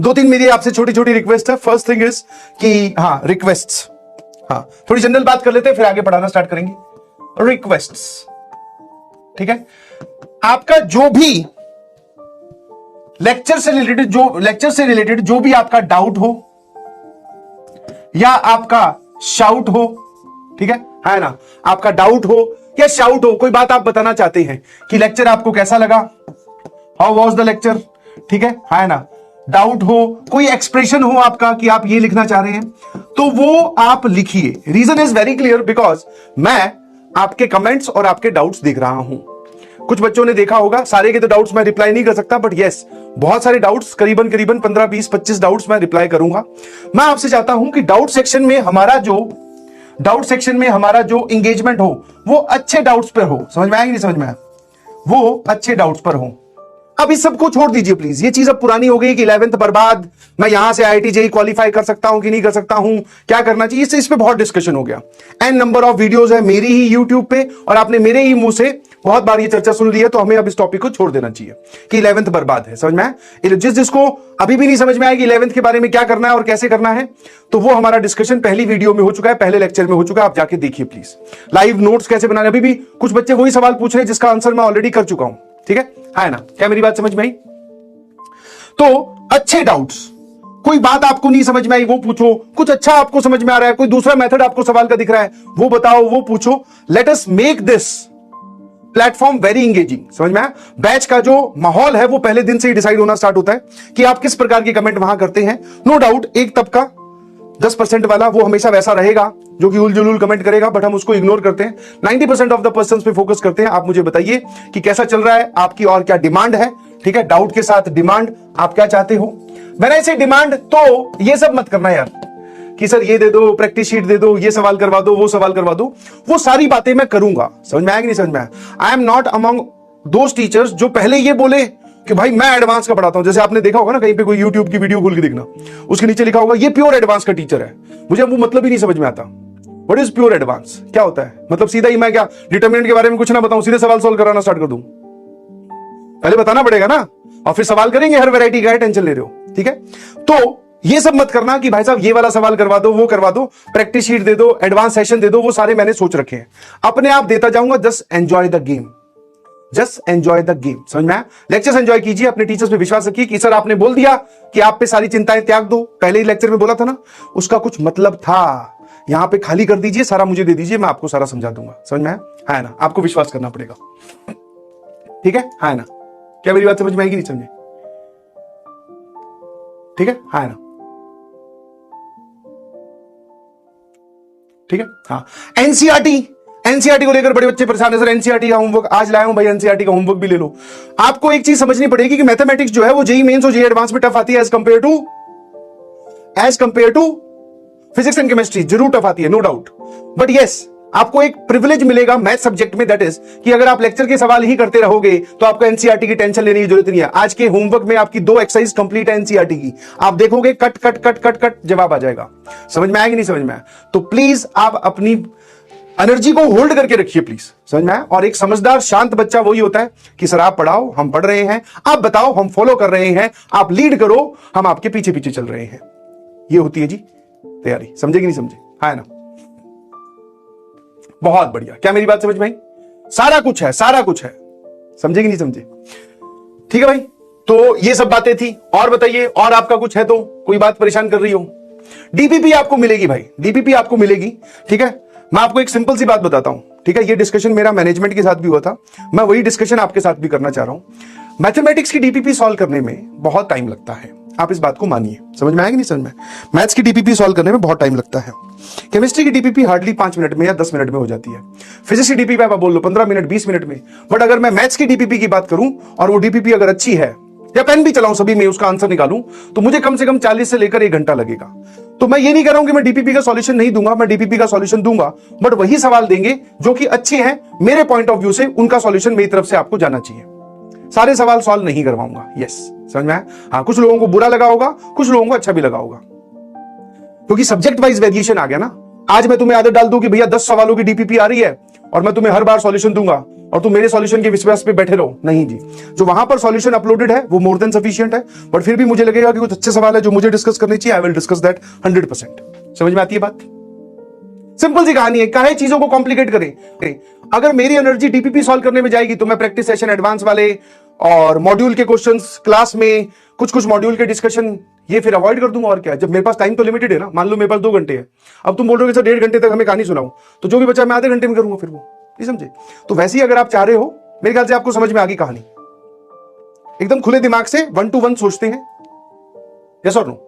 दो तीन मेरी आपसे छोटी छोटी रिक्वेस्ट है। फर्स्ट थिंग इज कि हाँ रिक्वेस्ट्स, हाँ थोड़ी जनरल बात कर लेते हैं फिर आगे पढ़ाना स्टार्ट करेंगे। रिक्वेस्ट्स, ठीक है। आपका जो भी लेक्चर से रिलेटेड जो भी आपका डाउट हो या आपका शाउट हो, ठीक है ना, आपका डाउट हो या शाउट हो, कोई बात आप बताना चाहते हैं कि लेक्चर आपको कैसा लगा, हाउ वाज द लेक्चर, ठीक है ना, डाउट हो, कोई एक्सप्रेशन हो आपका कि आप ये लिखना चाह रहे हैं, तो वो आप लिखिए। Reason is very clear, because मैं आपके कमेंट्स और आपके डाउट्स देख रहा हूं। कुछ बच्चों ने देखा होगा, सारे के तो डाउट्स मैं रिप्लाई नहीं कर सकता, बट यस बहुत सारे डाउट्स, करीबन 15, 20, 25 डाउट्स मैं रिप्लाई करूंगा। मैं आपसे चाहता हूं कि डाउट सेक्शन में हमारा जो एंगेजमेंट हो वो अच्छे डाउट्स पर हो। समझ में आएगी नहीं समझ में आया, वो अच्छे डाउट्स पर हो। अब इस सबको छोड़ दीजिए प्लीज, ये चीज अब पुरानी हो गई कि 11th बर्बाद, मैं यहां से IIT JEE क्वालिफाई कर सकता हूं कि नहीं कर सकता हूं, क्या करना चाहिए, इस पे बहुत डिस्कशन हो गया। एन नंबर ऑफ वीडियोस है मेरी ही यूट्यूब पे और आपने मेरे ही मुंह से बहुत बार ये चर्चा सुन ली है, तो हमें अब इस टॉपिक को छोड़ देना चाहिए कि 11th बर्बाद है। समझ में आया? जिसको अभी भी नहीं समझ में आया कि 11th के बारे में क्या करना है और कैसे करना है, तो वो हमारा डिस्कशन पहली वीडियो में हो चुका है, पहले लेक्चर में हो चुका है, आप जाके देखिए प्लीज। लाइव नोट्स कैसे बनाने, अभी भी कुछ बच्चे वही सवाल पूछ रहे हैं जिसका आंसर मैं ऑलरेडी कर चुका हूं, ठीक है ना। क्या मेरी बात समझ में आई? तो अच्छे डाउट्स, कोई बात आपको नहीं समझ में आई वो पूछो, कुछ अच्छा आपको समझ में आ रहा है, कोई दूसरा मेथड आपको सवाल का दिख रहा है वो बताओ, वो पूछो। Let us make this platform very engaging. समझ में आया? बैच का जो माहौल है वो पहले दिन से ही डिसाइड होना स्टार्ट होता है कि आप किस प्रकार के कमेंट वहां करते हैं। नो डाउट एक तबका 10% वाला वो हमेशा वैसा रहेगा जो कि उलझुल कमेंट करेगा, बट हम उसको इग्नोर करते हैं। 90% ऑफ द पर्संस पे फोकस करते हैं। आप मुझे बताइए कि कैसा चल रहा है आपकी और क्या डिमांड है, ठीक है। डाउट के साथ डिमांड, आप क्या चाहते हो। मैंने ऐसे डिमांड, तो ये सब मत करना यार कि सर ये दे दो, प्रैक्टिस शीट दे दो, ये सवाल करवा दो, वो सवाल करवा दो। वो सारी बातें मैं करूंगा। समझ में आया कि नहीं समझ में आया? I am not among those teachers जो पहले ये बोले कि भाई मैं एडवांस का पढ़ाता हूं। जैसे आपने देखा होगा ना कहीं पे कोई यूट्यूब की वीडियो खोल के देखना, उसके नीचे लिखा होगा ये प्योर एडवांस का टीचर है। मुझे वो मतलब ही नहीं समझ में आता। व्हाट इज प्योर एडवांस, क्या होता है? मतलब सीधा ही मैं क्या डिटरमिनेंट के बारे में कुछ ना बताऊं, सीधे सवाल सॉल्व कराना स्टार्ट कर दूं? पहले बताना पड़ेगा ना, और फिर सवाल करेंगे हर वैरायटी का। टेंशन ले रहे हो, ठीक है। तो ये सब मत करना कि भाई साहब ये वाला सवाल करवा दो, वो करवा दो, प्रैक्टिस शीट दे दो, एडवांस सेशन दे दो, वो सारे मैंने सोच रखे हैं, अपने आप देता जाऊंगा। Just enjoy the game, just enjoy the game. समझ में आया? लेक्चर्स एंजॉय कीजिए, अपने टीचर्स पे विश्वास रखिए कि सर आपने बोल दिया कि आप पे सारी चिंताएं त्याग दो, पहले ही लेक्चर में बोला था ना, उसका कुछ मतलब था। यहां पे खाली कर दीजिए, सारा मुझे दे दीजिए, मैं आपको सारा समझा दूंगा। समझ में आया? है ना? आपको विश्वास करना पड़ेगा, ठीक है ना? क्या मेरी बात समझ में आएगी? नहीं समझे? ठीक है ना? ठीक है, हाँ। एनसीईआरटी को लेकर बड़े बच्चे परेशान है, सर एनसीईआरटी का होमवर्क आज लाया हूं भाई, एनसीईआरटी का होमवर्क भी ले लो। आपको एक चीज समझनी पड़ेगी कि मैथमेटिक्स जो है वो जेईई मेंस और जेईई एडवांस में टफ आती है as compare to physics and chemistry. जरूर टफ आती है, नो डाउट, बट यस आपको एक प्रिविलेज मिलेगा मैथ सब्जेक्ट में, दैट इज कि अगर आप लेक्चर के सवाल ही करते रहोगे तो आपको एनसीईआरटी की टेंशन लेने की जरूरत नहीं है। आज के होमवर्क में आपकी 2 एक्सरसाइज कंप्लीट है एनसीईआरटी की, आप देखोगे cut cut cut cut cut जवाब आ जाएगा। समझ में आया कि नहीं समझ में आया? तो प्लीज आप अपनी एनर्जी को होल्ड करके रखिए प्लीज। समझ में आया? और एक समझदार शांत बच्चा वही होता है कि सर आप पढ़ाओ, हम पढ़ रहे हैं, आप बताओ, हम फॉलो कर रहे हैं, आप लीड करो, हम आपके पीछे पीछे चल रहे हैं। ये होती है जी तैयारी। समझे कि नहीं समझे? है ना? बहुत बढ़िया। क्या मेरी बात समझ में आई? सारा कुछ है, सारा कुछ है। समझे कि नहीं समझे? ठीक है भाई, तो ये सब बातें थी। और बताइए, और आपका कुछ है तो, कोई बात परेशान कर रही हो? डीपीपी आपको मिलेगी भाई, डीपीपी आपको मिलेगी, ठीक है। मैं आपको एक सिंपल सी बात बताता हूं, ठीक है। ये डिस्कशन मेरा मैनेजमेंट के साथ भी हुआ था, मैं वही डिस्कशन आपके साथ भी करना चाह रहा हूं। मैथमेटिक्स की डीपीपी सॉल्व करने में बहुत टाइम लगता है, आप इस बात को मानिए। समझ में आएगा नहीं समझ में? मैथ्स की डीपीपी सॉल्व करने में बहुत टाइम लगता है। केमिस्ट्री की डीपीपी हार्डली 5 मिनट में या 10 मिनट में हो जाती है। फिजिक्स की डीपीपी आप बोल लो 15 मिनट 20 मिनट में। बट अगर मैं मैथ्स की डीपीपी की बात करूं और वो डीपीपी अगर अच्छी है, या पेन भी चलाऊं सभी में उसका आंसर निकालूं, तो मुझे कम से कम 40 से लेकर 1 घंटा लगेगा। तो मैं ये नहीं कह रहा हूं कि मैं डीपीपी का सॉल्यूशन नहीं दूंगा, मैं डीपीपी का सॉल्यूशन दूंगा, बट वही सवाल देंगे जो कि अच्छे हैं मेरे पॉइंट ऑफ व्यू से, उनका सॉल्यूशन मेरी तरफ से आपको जाना चाहिए। सारे सवाल सॉल्व नहीं करवाऊंगा। यस, समझ में आया? हाँ, कुछ लोगों को बुरा लगा होगा, कुछ लोगों को अच्छा भी लगा होगा, क्योंकि सब्जेक्ट वाइज वेरिएशन आ गया ना। आज मैं तुम्हें आदत डाल दूं कि भैया 10 सवालों की डीपीपी आ रही है और मैं तुम्हें हर बार सॉल्यूशन दूंगा, और तुम मेरे सॉल्यूशन के विश्वास पे बैठे रहो, नहीं जी। जो वहां पर सॉल्यूशन अपलोडेड है वो मोर देन सफिशिएंट है, बट फिर भी मुझे लगेगा कि कुछ अच्छे सवाल है जो मुझे डिस्कस करनी चाहिए, आई विल डिस्कस दैट 100%। समझ में आती है बात? सिंपल सी कहानी है, काहे चीजों को कॉम्प्लिकेट करें। अगर मेरी एनर्जी डीपीपी सॉल्व करने में जाएगी तो मैं प्रैक्टिस सेशन एडवांस वाले और मॉड्यूल के क्वेश्चंस क्लास में कुछ मॉड्यूल के डिस्कशन ये फिर अवॉइड कर दूंगा। और क्या, जब मेरे पास टाइम तो लिमिटेड है ना, मान लो मेरे पास 2 घंटे है, अब तुम बोल रहे हो सर 1.5 घंटे तक हमें कहानी सुनाओ, तो जो भी बचा मैं आधे घंटे में करूंगा फिर वो, नहीं समझे? तो वैसे ही अगर आप चाह रहे हो, मेरे ख्याल से आपको समझ में आ गई कहानी। एकदम खुले दिमाग से 1 to 1 सोचते हैं, यस और नो?